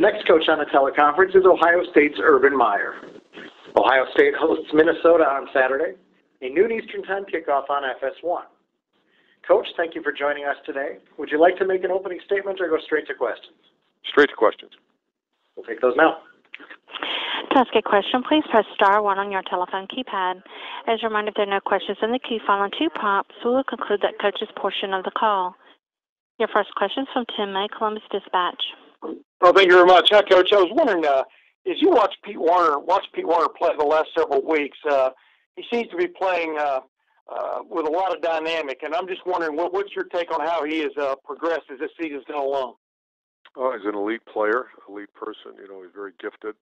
next coach on the teleconference is Ohio State's Urban Meyer. Ohio State hosts Minnesota on Saturday, a noon Eastern Time kickoff on FS1. Coach, thank you for joining us today. Would you like to make an opening statement or go straight to questions? Straight to questions. We'll take those now. To ask a question, please press star 1 on your telephone keypad. As a reminder, if there are no questions in the queue following 2 prompts, we will conclude that coach's portion of the call. Your first question is from Tim May, Columbus Dispatch. Well, thank you very much. Hi, Coach. I was wondering, as you watch Pete Warner play the last several weeks, he seems to be playing with a lot of dynamic, and I'm just wondering, what's your take on how he has progressed as this season's gone along? Oh, he's an elite player, elite person. He's very gifted.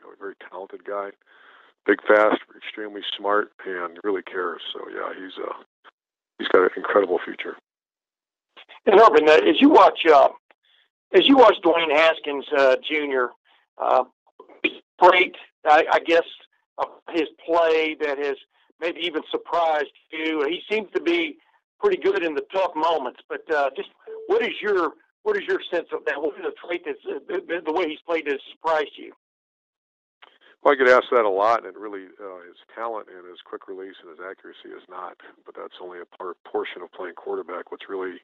A very talented guy. Big, fast, extremely smart, and really cares. So yeah, he's got an incredible future. And Urban, as you watch Dwayne Haskins Jr. Great, I guess, his play that has maybe even surprised you. He seems to be pretty good in the tough moments. But just what is your sense of that? What is the trait the way he's played has surprised you? Well, I get asked that a lot, and really his talent and his quick release and his accuracy is not. But that's only a portion of playing quarterback. What's really,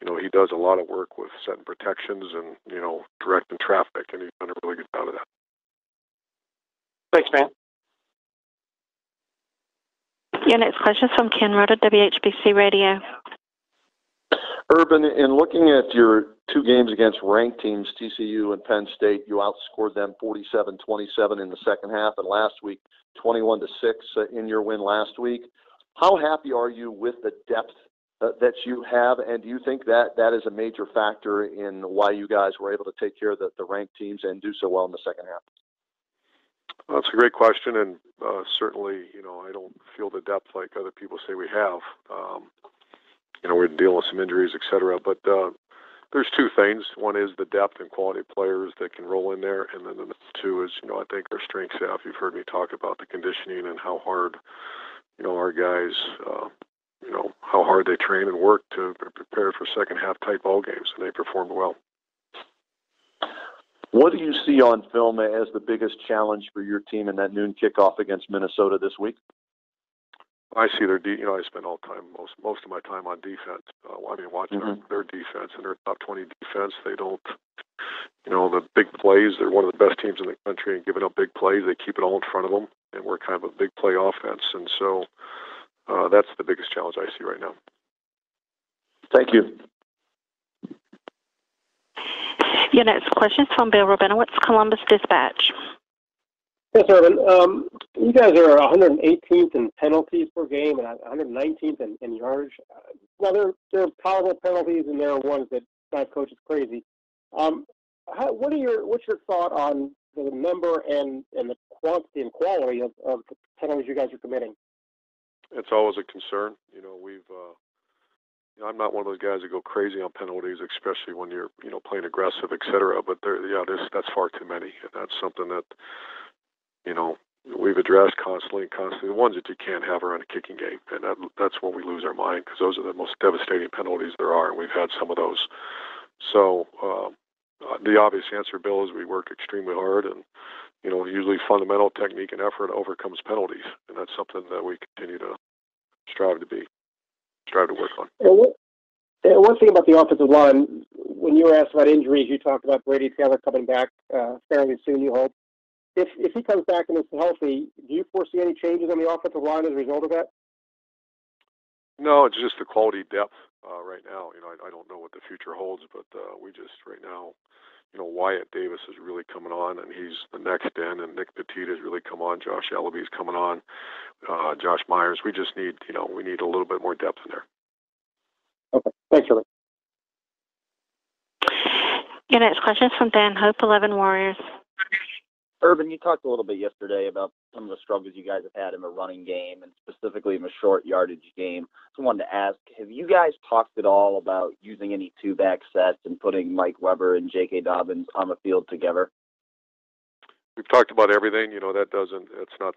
he does a lot of work with setting protections and, directing traffic, and he's done a really good job of that. Thanks, man. Your next question is from Ken Rhoda, WHBC Radio. Urban, in looking at your 2 games against ranked teams, TCU and Penn State, you outscored them 47-27 in the second half, and last week 21-6 in your win last week. How happy are you with the depth that you have, and do you think that is a major factor in why you guys were able to take care of the ranked teams and do so well in the second half? Well, that's a great question, and certainly, I don't feel the depth like other people say we have. We're dealing with some injuries, et cetera, but there's 2 things. One is the depth and quality of players that can roll in there, and then the 2 is, I think our strength staff. You've heard me talk about the conditioning and how hard, our guys, how hard they train and work to prepare for second half type ball games, and they performed well. What do you see on film as the biggest challenge for your team in that noon kickoff against Minnesota this week? I see their, I spend most of my time on defense. Watching their defense and their top 20 defense. They don't, the big plays. They're one of the best teams in the country, and giving up big plays, they keep it all in front of them, and we're kind of a big play offense. And so that's the biggest challenge I see right now. Thank you. Your next question is from Bill Rabinowitz, Columbus Dispatch. Yes, Urban. You guys are 118th in penalties per game and 119th in yardage. Now, there are powerful penalties, and there are ones that drive coaches crazy. What's your thought on the number and the quantity and quality of the penalties you guys are committing? It's always a concern. I'm not one of those guys that go crazy on penalties, especially when you're, playing aggressive, et cetera. But that's far too many. And that's something that, we've addressed constantly. The ones that you can't have are in a kicking game. And that's when we lose our mind, because those are the most devastating penalties there are. And we've had some of those. So the obvious answer, Bill, is we work extremely hard. And, usually fundamental technique and effort overcomes penalties. And that's something that we continue to strive to work on. And one thing about the offensive line, when you were asked about injuries, you talked about Brady Taylor coming back fairly soon, you hope. If he comes back and is healthy, do you foresee any changes on the offensive line as a result of that? No, it's just the quality depth right now. I don't know what the future holds, but we just right now, Wyatt Davis is really coming on, and he's the next in, and Nick Petit has really come on. Josh Ellaby's coming on. Josh Myers. We just need, we need a little bit more depth in there. Okay. Thanks, Urban. Your next question is from Dan Hope, 11 Warriors. Urban, you talked a little bit yesterday about some of the struggles you guys have had in the running game and specifically in the short yardage game. So I wanted to ask, have you guys talked at all about using any 2-back sets and putting Mike Weber and J.K. Dobbins on the field together? We've talked about everything. That's not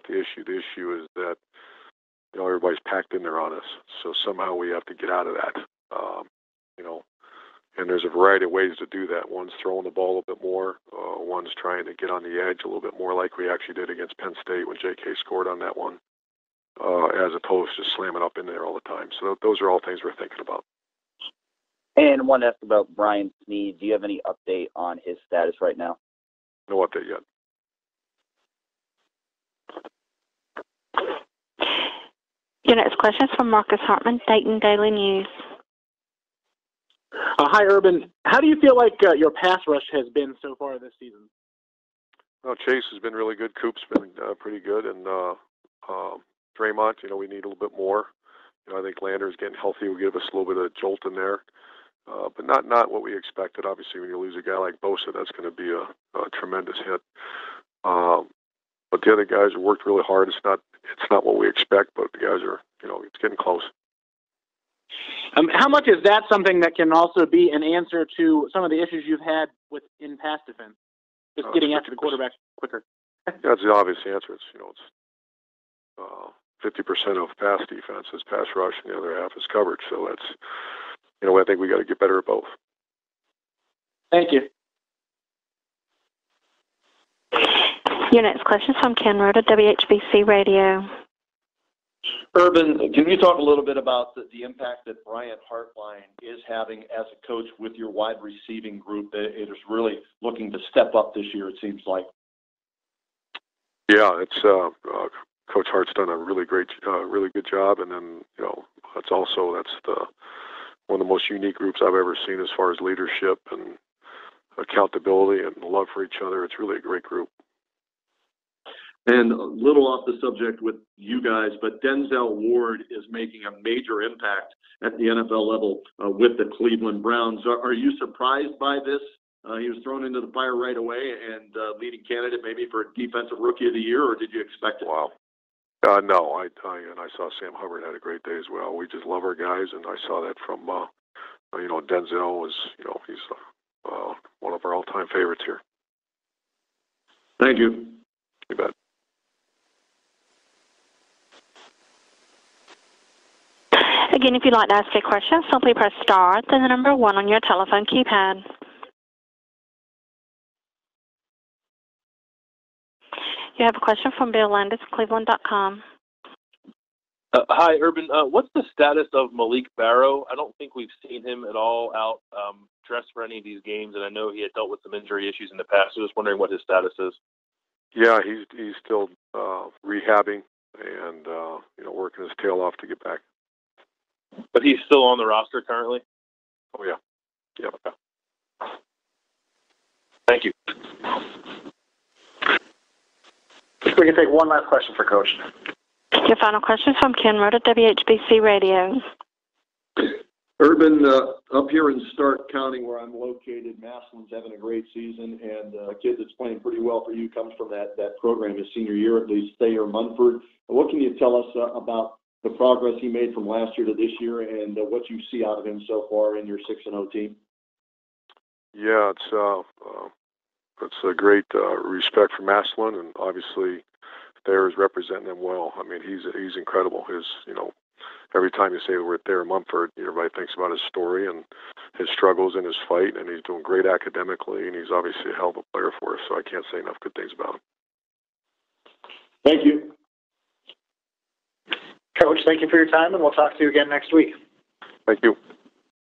the issue. The issue is that, everybody's packed in there on us. So somehow we have to get out of that. And there's a variety of ways to do that. One's throwing the ball a little bit more. One's trying to get on the edge a little bit more, like we actually did against Penn State when J.K. scored on that one, as opposed to slamming up in there all the time. So those are all things we're thinking about. And I wanted to ask about Brian Snead. Do you have any update on his status right now? No update yet. Your next question is from Marcus Hartman, Dayton Daily News. Hi, Urban. How do you feel like your pass rush has been so far this season? Well, Chase has been really good. Coop's been pretty good. And Draymond, we need a little bit more. I think Lander's getting healthy will give us a little bit of a jolt in there. But not what we expected. Obviously, when you lose a guy like Bosa, that's going to be a tremendous hit. But the other guys have worked really hard. It's not what we expect, but the guys are, it's getting close. How much is that something that can also be an answer to some of the issues you've had in pass defense? Just getting after the quarterback quicker. Yeah, it's the obvious answer. It's 50% of pass defense is pass rush, and the other half is coverage. So that's, I think we got to get better at both. Thank you. Your next question is from Ken Rhoda, WHBC Radio. Urban, can you talk a little bit about the impact that Bryant Hartline is having as a coach with your wide receiving group? It is really looking to step up this year, it seems like. Yeah, it's Coach Hart's done a really good job, and then that's one of the most unique groups I've ever seen as far as leadership and accountability and love for each other. It's really a great group. And a little off the subject with you guys, but Denzel Ward is making a major impact at the NFL level with the Cleveland Browns. Are you surprised by this? He was thrown into the fire right away and leading candidate maybe for Defensive Rookie of the Year, or did you expect it? Wow. No, I saw Sam Hubbard had a great day as well. We just love our guys, and I saw that from, Denzel was, he's one of our all-time favorites here. Thank you. You bet. Again, if you'd like to ask a question, simply press star, then the number 1 on your telephone keypad. You have a question from Bill Landis, Cleveland.com. Hi, Urban. What's the status of Malik Barrow? I don't think we've seen him at all out dressed for any of these games, and I know he had dealt with some injury issues in the past. So just wondering what his status is. Yeah, he's still rehabbing and working his tail off to get back. But he's still on the roster currently? Oh, yeah. Yeah. Okay. Thank you. We can take one last question for Coach. Your final question is from Ken Rhoda, WHBC Radio. Urban, up here in Stark County where I'm located, Massillon's having a great season, and a kid that's playing pretty well for you comes from that program his senior year at least, Thayer Munford. What can you tell us about the progress he made from last year to this year and what you see out of him so far in your 6-0 team? Yeah, it's a great respect for Massillon, and obviously Thayer is representing them well. I mean, he's incredible. Every time you say the word Thayer Mumford, everybody thinks about his story and his struggles in his fight, and he's doing great academically, and he's obviously a hell of a player for us, so I can't say enough good things about him. Thank you. Coach, thank you for your time, and we'll talk to you again next week. Thank you.